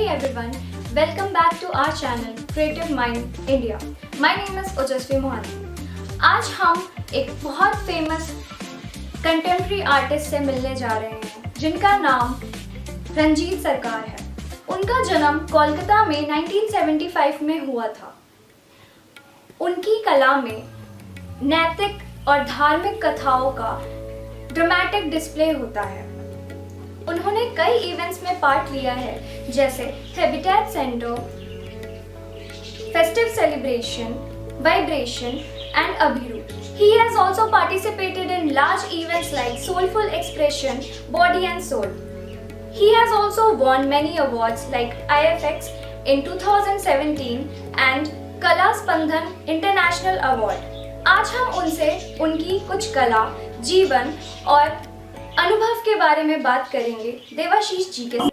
Hey everyone, welcome back to our channel Creative Mind India. My name is Ojasvi Mohani. आज हम एक बहुत famous contemporary artist से मिलने जा रहे हैं जिनका नाम रंजीत सरकार है। उनका जन्म कोलकाता में 1975 में हुआ था। उनकी कला में नैतिक और धार्मिक कथाओं का ड्रामेटिक डिस्प्ले होता है। उन्होंने कई इवेंट्स में पार्ट लिया है जैसे habitat centre, festive celebration, vibration and Abhirup. He has also participated in large events like Soulful Expression, Body and Soul. He has also won many awards like IFX in 2017 and Kala Spandhan International Award. आज हम उनसे उनकी कुछ कला, जीवन और अनुभव के बारे में बात करेंगे देवाशीष जी के साथ।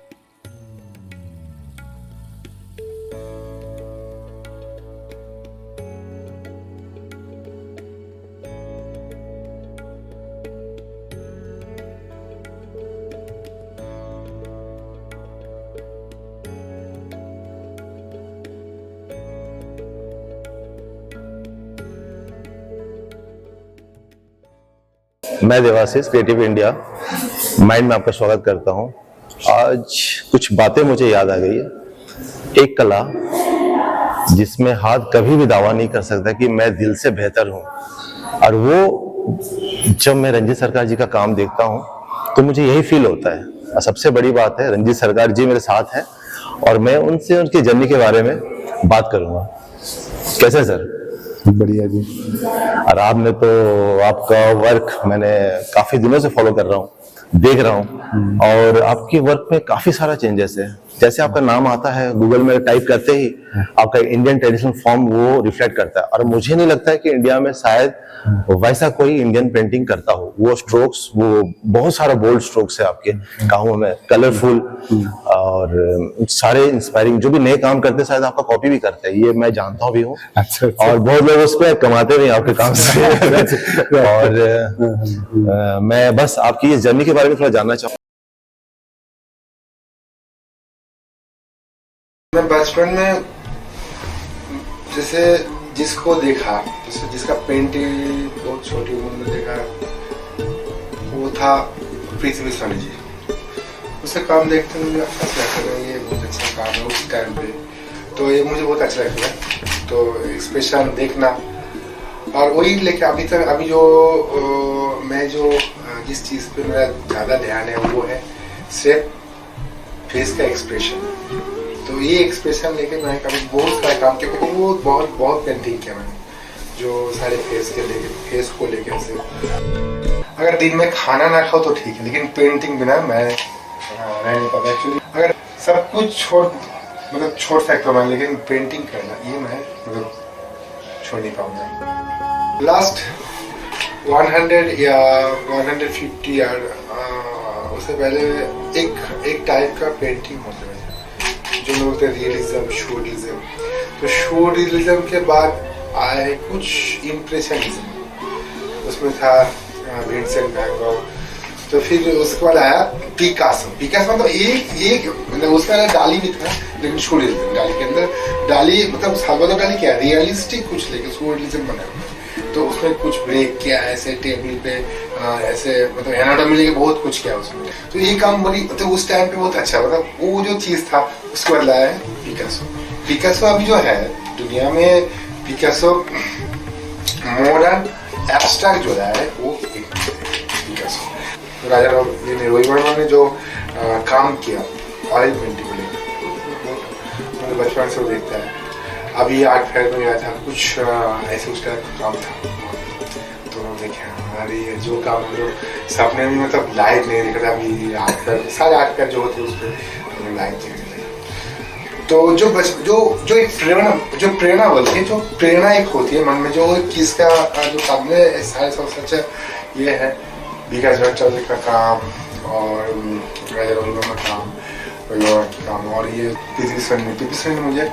मैं देवाशीष क्रिएटिव इंडिया माइंड में आपका स्वागत करता हूं। आज कुछ बातें मुझे याद आ गई है। एक कला जिसमें हाथ कभी भी दावा नहीं कर सकता कि मैं दिल से बेहतर हूं, और वो जब मैं रंजीत सरकार जी का काम देखता हूं तो मुझे यही फील होता है। और सबसे बड़ी बात है, रंजीत सरकार जी मेरे साथ हैं और मैं उनसे उनकी जर्नी के बारे में बात करूंगा। कैसे सर? बढ़िया जी। और आपने तो आपका वर्क मैंने काफी दिनों से फॉलो कर रहा हूँ, देख रहा हूँ, और आपके वर्क में काफी सारा चेंजेस है। जैसे आपका नाम आता है गूगल में टाइप करते ही आपका इंडियन ट्रेडिशनल फॉर्म वो रिफ्लेक्ट करता है, और मुझे नहीं लगता है कि इंडिया में शायद वैसा कोई इंडियन पेंटिंग करता हो। वो स्ट्रोक्स, वो बहुत सारा बोल्ड स्ट्रोक्स है आपके कामों में, कलरफुल और सारे इंस्पायरिंग। जो भी नए काम करते हैं शायद आपका कॉपी भी करते हैं, ये मैं जानता भी हूँ। अच्छा। और बहुत लोग उस पर कमाते भी हैं आपके काम से। और मैं बस आपकी इस जर्नी के बारे में थोड़ा जानना चाहूँ। मैं बचपन में जैसे जिसको देखा, जैसे जिसका पेंटिंग बहुत छोटी उम्र में देखा, वो था पृथ्वी स्वामी जी। उससे काम देखते मुझे अच्छा लगता है, ये बहुत अच्छा काम है उस टाइम पे, तो ये मुझे बहुत अच्छा लगता है। तो एक्सप्रेशन देखना और वही लेके अभी तक, अभी जो मैं जो जिस चीज़ पे मेरा ज़्यादा ध्यान है वो है सिर्फ फेस का एक्सप्रेशन। तो ये एक्सप्रेशन लेके मैं कभी बहुत सारे काम किया, क्योंकि वो बहुत पेंटिंग किया मैंने, जो सारे फेस को लेके से। अगर दिन में खाना ना खाओ तो ठीक है, लेकिन पेंटिंग बिना मैं रह नहीं पाता एक्चुअली। अगर सब कुछ छोड़ सकता हूँ, लेकिन पेंटिंग करना ये मैं छोड़ नहीं पाऊंगा। लास्ट 100 या 150 ईयर उससे पहले एक टाइप का पेंटिंग होता है जो लोग बोलते हैं रियलिज्म, शोरिज्म। तो शोरिज्म के बाद आया है कुछ इम्प्रेशनिज्म, उसमें था विंसेंट वैन गॉग। तो फिर उसके बाद आया पिकासो। पिकासो मतलब एक मतलब उसमें डाली भी था, लेकिन शोरिज्म, डाली के अंदर डाली मतलब साल्वाडोर डाली क्या रियलिस्टिक कुछ लेके शोरिज्म बनाया। तो उसमें कुछ ब्रेक किया, ऐसे टेबल पे ऐसे मतलब एनाटॉमी लेके बहुत कुछ किया उसमें। तो ये काम बड़ी तो उस टाइम पे बहुत अच्छा, मतलब वो जो चीज था उसके बाद लाया है पिकासो। पिकासो अभी जो है दुनिया में, पिकासो मॉडर्न एब्स्ट्रैक्ट जो है वो पिकासो। तो राजा रोहित वर्मा ने जो काम किया ऑयल पेंटिंग को लेकर, बचपन से वो देखता है। अभी आर्ट फेयर में गया था, कुछ ऐसे उस टाइप का काम था, तो देखे हमारी जो काम हम लोग सपने में मतलब लाइव नहीं देखा था। अभी आर्ट फेयर, सारे आर्ट फेयर जो होते हैं उस पर लाइव देखने लगे। तो जो एक प्रेरणा बोलती है, जो प्रेरणा एक होती है मन में, जो चीज़ का जो सामने सारे सब सच ये है विकास भट्टाचार्य का काम और राजा रोहित वर्मा का काम और ये पृथ्वी स्वामी ने मुझे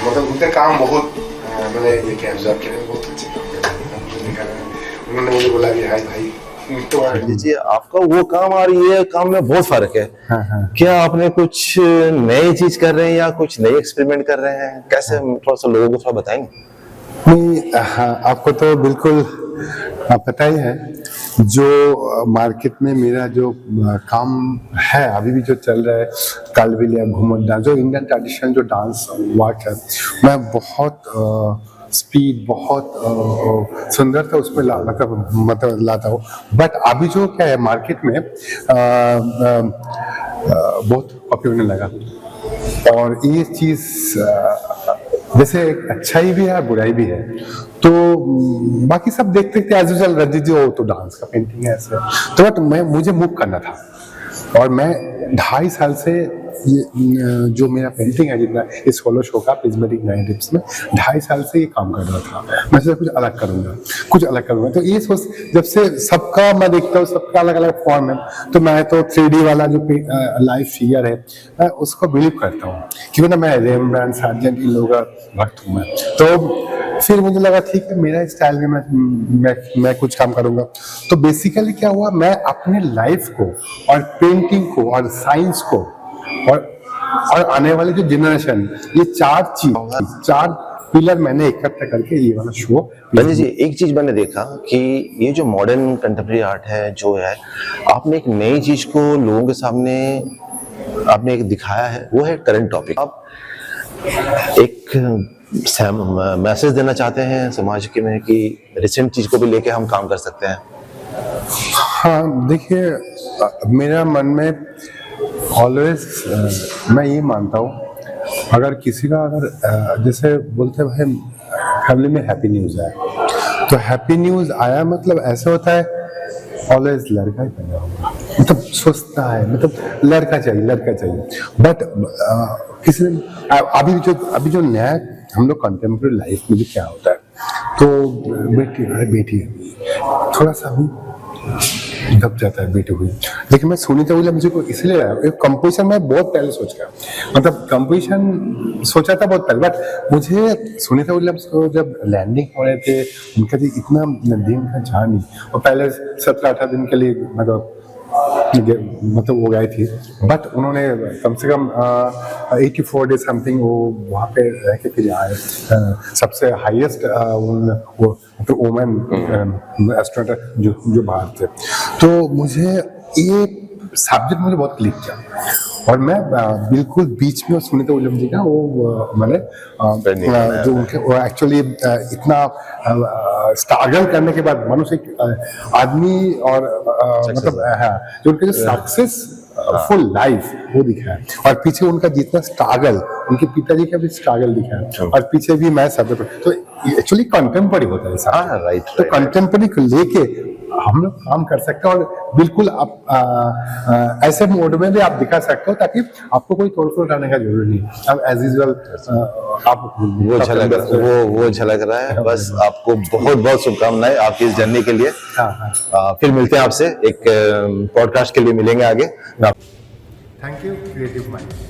मतलब उनका काम बहुत मैंने ये क्या ऑब्जर्व किया, बहुत अच्छे काम किया। उन्होंने मुझे बोला कि हाय भाई तो जी, आपका वो काम और ये काम में बहुत फर्क है। हाँ हाँ। क्या आपने कुछ नई चीज कर रहे हैं या कुछ नई एक्सपेरिमेंट कर रहे हैं, कैसे थोड़ा सा लोगों को थोड़ा बताएंगे? नहीं, हाँ, आपको तो बिल्कुल पता ही है जो मार्केट में मेरा जो काम है अभी भी जो चल रहा है, कालबेलिया, घूमर डांस, जो इंडियन ट्रेडिशनल जो डांस वर्क है, मैं बहुत स्पीड, बहुत सुंदरता उसमें मतलब लाता हूँ। बट अभी जो क्या है मार्केट में बहुत पॉपुलर होने लगा, और ये चीज़ जैसे अच्छाई भी है बुराई भी है। तो बाकी सब देखते थे एज यूजुअल, रंजीत जी हो तो डांस का पेंटिंग है ऐसे, तो बट मुझे मूव करना था, और मैं 2.5 साल से ये जो मेरा पेंटिंग है जितना इस सोलो शो का प्रिज्मेटिक नैरेटिव्स में 2.5 साल से ये काम कर रहा था। मैं सोचा कुछ अलग करूंगा। तो ये सोच जब से सबका मैं देखता हूँ, सबका अलग अलग फॉर्म है, तो मैं तो 3D वाला जो लाइव फिगर है मैं उसको बिलीव करता हूँ, क्योंकि ना मैं रेमब्रांड, सार्जेंट, इन लोगों का भक्त हूँ मैं। तो फिर मुझे लगा ठीक है मेरा स्टाइल में मैं कुछ काम करूंगा। तो बेसिकली क्या हुआ, मैं अपने लाइफ को और पेंटिंग को और साइंस को और आने वाले जो जनरेशन, ये 4 पिलर मैंने इकट्ठा करके ये वाला शो। रंजीत जी, एक चीज मैंने देखा कि ये जो मॉडर्न कंटेम्प्रेरी आर्ट है जो है, आपने एक नई चीज को लोगों के सामने आपने एक दिखाया है, वो है करंट टॉपिक। आप एक मैसेज देना चाहते हैं समाज के में कि रिसेंट चीज को भी लेके हम काम कर सकते हैं? हाँ, देखिए, मेरा मन में ऑलवेज मैं ये मानता हूँ, अगर किसी का जैसे बोलते हैं भाई फैमिली में हैप्पी न्यूज़ आया, तो हैप्पी न्यूज़ आया मतलब ऐसा होता है ऑलवेज लड़का ही पैदा होगा, मतलब सोचता है, मतलब लड़का चाहिए। बट किसी ने अभी जो नया हम लोग कंटेम्प्रेरी लाइफ में जो क्या होता है, तो बेटी थोड़ा सा भी दब जाता है बेटी हुई। लेकिन मैं सुनीता विलियम्स जी को इसलिए लाया, एक कंपोजिशन मैं बहुत पहले सोच गया, मतलब कंपोजिशन सोचा था बहुत पहले, बट मुझे सुनीता विलियम्स को जब लैंडिंग हो रहे थे, उनका जी इतना दिन का जर्नी, और पहले 17-18 दिन के लिए मतलब वो गए थी, बट उन्होंने कम से कम 84 डेज समथिंग वो वहाँ पे रह के फिर आए। सबसे हाईएस्ट वो तो वुमेन एस्ट्रोनॉट जो बाहर थे। तो मुझे ये सब्जेक्ट मुझे बहुत क्लिक किया, और मैं बिल्कुल बीच में सुनीता विलियम्स जी का वो मैंने जो उनके वो एक्चुअली इतना स्ट्रगल करने के बाद मनुष्य आदमी और मतलब जो उनके जो सक्सेस फुल लाइफ वो दिखा है, और पीछे उनका जितना स्ट्रगल, उनके पिताजी का भी स्ट्रगल दिखा है, और पीछे भी मैं सब्जेक्ट, तो एक्चुअली कंटेम्प्रेरी होता है सब। राइट। तो कंटेम्प्रेरी को लेके हम लोग काम कर सकते हैं, और बिल्कुल आप ऐसे मोड में भी आप दिखा सकते हो, ताकि आपको कोई तोड़-फोड़ करने का जरूरी नहीं। अब एज यूजुअल आप वो झलक रहा है। बस आपको बहुत बहुत शुभकामनाएं आपकी इस जर्नी के लिए। फिर मिलते हैं आपसे, एक पॉडकास्ट के लिए मिलेंगे आगे। Thank you creative mind.